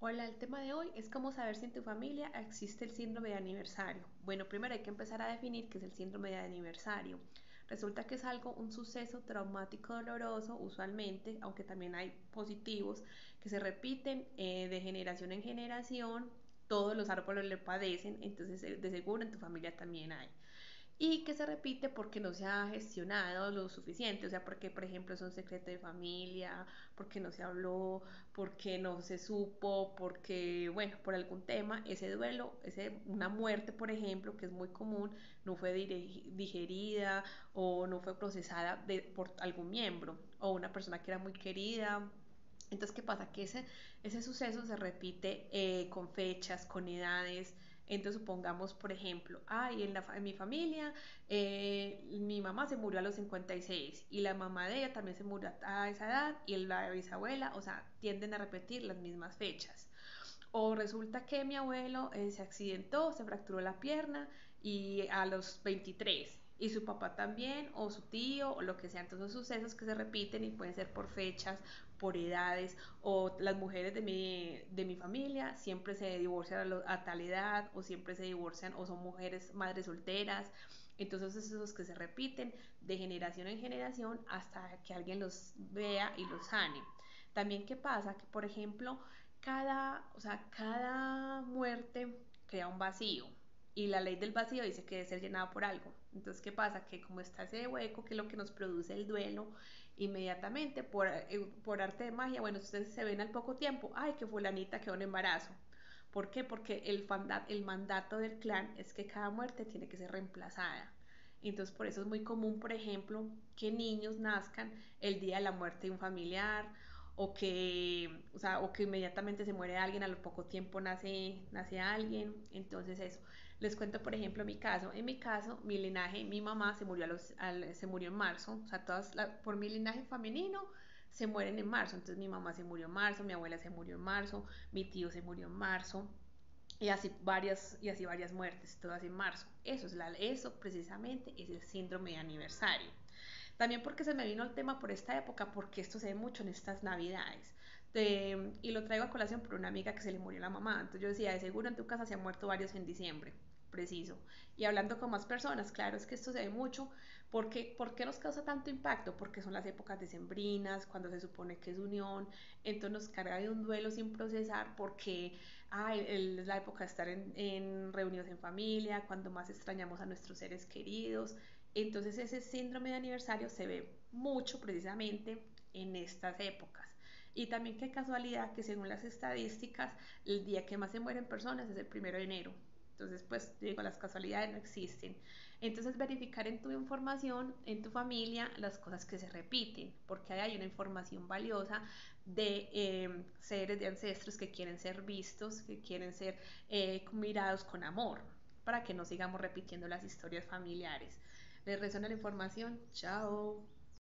Hola, el tema de hoy es cómo saber si en tu familia existe el síndrome de aniversario. Bueno, primero hay que empezar a definir qué es el síndrome de aniversario. Resulta que es un suceso traumático doloroso, usualmente, aunque también hay positivos, que se repiten de generación en generación. Todos los árboles le padecen, entonces de seguro en tu familia también hay y que se repite porque no se ha gestionado lo suficiente, o sea, porque por ejemplo es un secreto de familia, porque no se habló, porque no se supo, porque bueno, por algún tema, ese duelo, una muerte por ejemplo, que es muy común, no fue digerida o no fue procesada por algún miembro o una persona que era muy querida. Entonces, ¿qué pasa? Que ese suceso se repite con fechas, con edades. Entonces, supongamos, por ejemplo, en mi familia mi mamá se murió a los 56 y la mamá de ella también se murió a esa edad y la bisabuela, o sea, tienden a repetir las mismas fechas. O resulta que mi abuelo se accidentó, se fracturó la pierna y a los 23 y su papá también, o su tío, o lo que sea. Entonces, sucesos que se repiten y pueden ser por fechas, por edades, o las mujeres de mi familia siempre se divorcian a tal edad, o siempre se divorcian, o son mujeres madres solteras. Entonces, esos que se repiten de generación en generación hasta que alguien los vea y los sane. También, ¿qué pasa? Que, por ejemplo, cada muerte crea un vacío y la ley del vacío dice que debe ser llenado por algo. Entonces, ¿qué pasa? Que como está ese hueco, que es lo que nos produce el duelo, inmediatamente por arte de magia, bueno, ustedes se ven al poco tiempo, ay, que fulanita quedó en embarazo. ¿Por qué? Porque el mandato del clan es que cada muerte tiene que ser reemplazada. Entonces, por eso es muy común, por ejemplo, que niños nazcan el día de la muerte de un familiar o que inmediatamente se muere alguien, a lo poco tiempo nace alguien. Entonces, eso. Les cuento, por ejemplo, mi caso. En mi caso, mi linaje, mi mamá se murió en marzo. O sea, por mi linaje femenino se mueren en marzo. Entonces, mi mamá se murió en marzo, mi abuela se murió en marzo, mi tío se murió en marzo y así varias muertes, todas en marzo. Eso precisamente es el síndrome de aniversario. También porque se me vino el tema por esta época, porque esto se ve mucho en estas navidades. Y lo traigo a colación por una amiga que se le murió la mamá. Entonces yo decía, de seguro en tu casa se han muerto varios en diciembre, preciso. Y hablando con más personas, claro, es que esto se ve mucho. ¿Por qué nos causa tanto impacto? Porque son las épocas decembrinas, cuando se supone que es unión, entonces nos carga de un duelo sin procesar porque es la época de estar reunidos en familia, cuando más extrañamos a nuestros seres queridos. Entonces ese síndrome de aniversario se ve mucho precisamente en estas épocas. Y también qué casualidad que según las estadísticas, el día que más se mueren personas es el 1 de enero. Entonces, pues digo, las casualidades no existen. Entonces, verificar en tu información, en tu familia, las cosas que se repiten, porque hay una información valiosa de seres de ancestros que quieren ser vistos, que quieren ser mirados con amor, para que no sigamos repitiendo las historias familiares. ¿Les resuena la información? Chao.